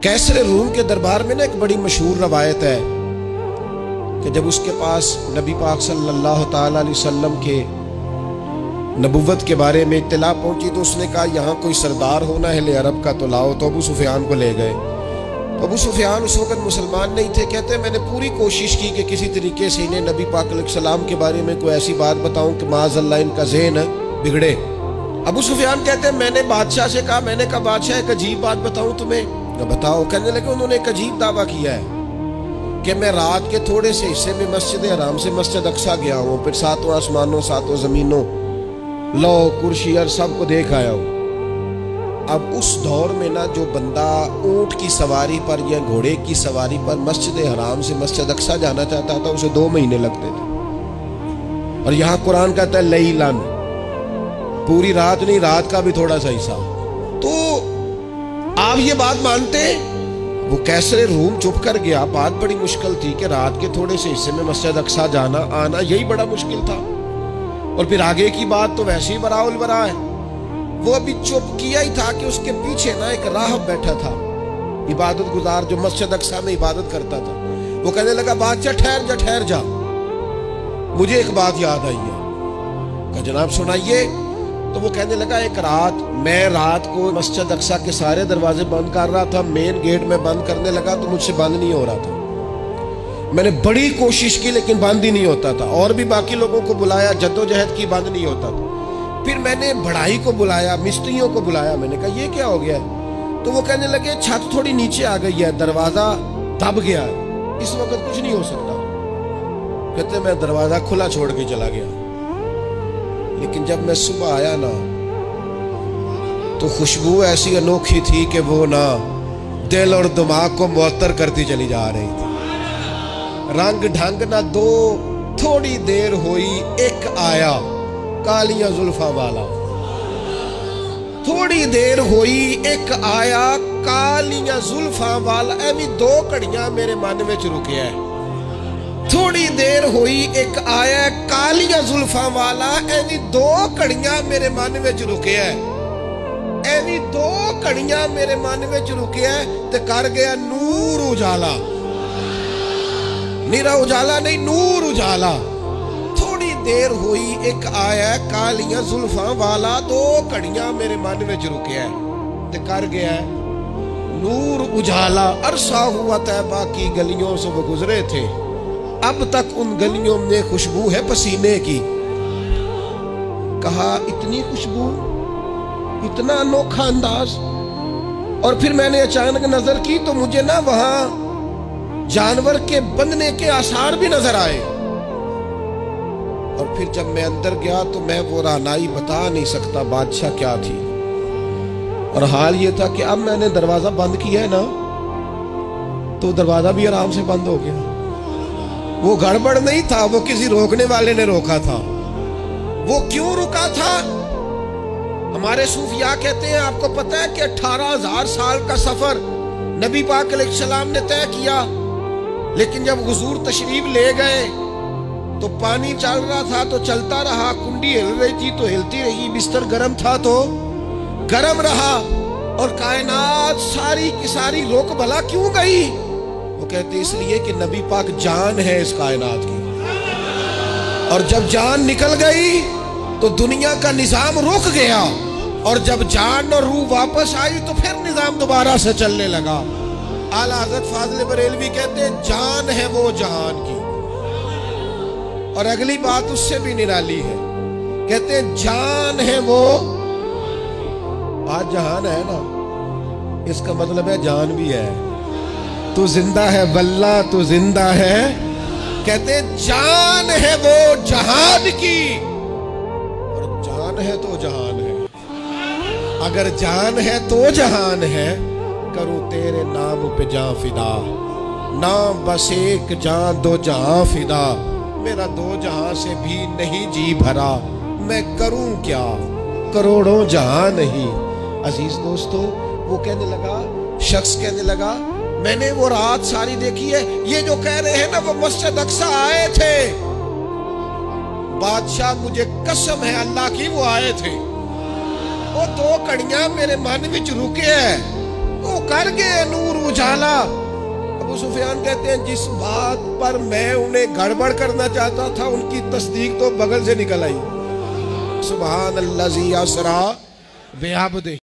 कैसर room के दरबार में ना एक बड़ी मशहूर रवायत है कि जब उसके पास नबी पाक सल्लल्लाहु ताला अलैहि वसल्लम के नबुव्वत के बारे में इत्तला पहुंची तो उसने कहा यहाँ कोई सरदार होना है ले अरब का तो लाओ। तो अबू सुफियान को ले गए। तो अबू सुफियान उस वक्त मुसलमान नहीं थे। कहते मैंने पूरी कोशिश की कि किसी तरीके से इन्हें नबी पाक अलैहिस्सलाम के बारे में कोई ऐसी बात बताऊं कि माज़अल्लाह इनका ज़हन बिगड़े। अबू सुफियान कहते हैं मैंने बादशाह से कहा, मैंने कहा बादशाह एक अजीब बात बताऊं तुम्हें। बताओ। कहने लगे उन्होंने एक अजीब दावा किया है कि मैं रात के थोड़े से हिस्से में मस्जिद हराम से मस्जिद अक्सा गया हूँ, फिर सातों आसमानों सातों जमीनों लौ कुर्सी और सबको देख आया हूँ। अब उस दौर में ना जो बंदा ऊंट की सवारी पर या घोड़े की सवारी पर मस्जिद हराम से मस्जिद अक्सा जाना चाहता था उसे 2 महीने लगते थे। और यहाँ कुरान कहता है लैलन, पूरी रात नहीं, रात का भी थोड़ा सा हिस्सा। तो आप ये बात मानते हैं? वो कैसर रूम चुप कर गया। बात बड़ी मुश्किल थी कि रात के थोड़े से हिस्से में मस्जिद अक्सा जाना आना यही बड़ा मुश्किल था। और फिर आगे की बात तो वैसे ही बराउल बरा है। वो अभी चुप किया ही था कि उसके पीछे ना एक राहब बैठा था, इबादत गुजार, जो मस्जिद अक्सा में इबादत करता था। वो कहने लगा बादशाह ठहर जा, मुझे एक बात याद आई है। कहा जनाब सुनाइए। तो वो कहने लगा एक रात मैं रात को मस्जिद अक्सा के सारे दरवाजे बंद कर रहा था, मेन गेट में बंद करने लगा तो मुझसे बंद नहीं हो रहा था। मैंने बड़ी कोशिश की लेकिन बंद ही नहीं होता था। और भी बाकी लोगों को बुलाया, जद्दोजहद की, बंद नहीं होता था। फिर मैंने बढ़ाई को बुलाया, मिस्त्रियों को बुलाया। मैंने कहा ये क्या हो गया है? तो वो कहने लगे छत थोड़ी नीचे आ गई है, दरवाजा दब गया है, इस वक्त कुछ नहीं हो सकता। कहते मैं दरवाजा खुला छोड़ के चला गया। लेकिन जब मैं सुबह आया ना तो खुशबू ऐसी अनोखी थी कि वो ना दिल और दिमाग को मुअत्तर करती चली जा रही थी। रंग ढंग ना दो, थोड़ी देर हुई एक आया कालियां जुल्फा वाला। थोड़ी देर हुई एक आया कालियां जुल्फा वाला। एवी 2 घड़ियां मेरे मन में रुके है। थोड़ी देर हुई एक आया कालियां जुल्फा वाला। एवी 2 घड़ियां मेरे मन में रुके है। एवी 2 घड़ियां मेरे मन में रुके है ते कर गया नूर उजाला। मेरा उजाला नहीं, नूर उजाला। थोड़ी देर हुई एक आया कालियां जुल्फा वाला। 2 घड़ियां मेरे मन में रुके है ते कर गया नूर उजाला। अरसा हुआ तैबा की गलियों से वो गुजरे थे, अब तक उन गलियों में खुशबू है पसीने की। कहा इतनी खुशबू, इतना अनोखा अंदाज। और फिर मैंने अचानक नजर की तो मुझे ना वहां जानवर के बंधने के आसार भी नजर आए। और फिर जब मैं अंदर गया तो मैं वो रानाई बता नहीं सकता बादशाह क्या थी। और हाल ये था कि अब मैंने दरवाजा बंद किया है ना तो दरवाजा भी आराम से बंद हो गया। वो गड़बड़ नहीं था, वो किसी रोकने वाले ने रोका था। वो क्यों रुका था? हमारे सूफिया कहते हैं, आपको पता है कि 18,000 साल का सफर नबी पाक अलैहिस्सलाम ने तय किया। लेकिन जब हुजूर तशरीफ ले गए तो पानी चल रहा था तो चलता रहा, कुंडी हिल रही थी तो हिलती रही, बिस्तर गर्म था तो गर्म रहा। और कायनात सारी की सारी रोक भला क्यों गई? वो कहते इसलिए कि नबी पाक जान है इस कायनात की। और जब जान निकल गई तो दुनिया का निजाम रुक गया। और जब जान और रूह वापस आई तो फिर निजाम दोबारा से चलने लगा। आला हज़रत फाज़िल बरेलवी कहते हैं जान है वो जहान की। और अगली बात उससे भी निराली है, कहते हैं जान है वो। आज जहान है ना, इसका मतलब है जान भी है। तू जिंदा है वल्ला, तू जिंदा है। कहते जान है वो जहान की। और जान है तो जहान है। अगर जान है तो जहान है, करूं तेरे नाम पे जान फिदा। नाम बस एक जान 2 जहां फिदा। मेरा 2 जहां से भी नहीं जी भरा, मैं करूं क्या करोड़ों जहां नहीं। अजीज दोस्तों, वो कहने लगा, शख्स कहने लगा मैंने वो रात सारी देखी है। ये जो कह रहे हैं ना वो मस्जिद अक्सा आए थे, बादशाह मुझे कसम है अल्लाह की वो आए थे। वो 2 घड़ियां मेरे मन विच रुके है, वो कर गए नूर उछाला। अबू सुफियान कहते हैं जिस बात पर मैं उन्हें गड़बड़ करना चाहता था उनकी तस्दीक तो बगल से निकल आई। सुभान अल्लाज़ी असरा बिअब्दिही।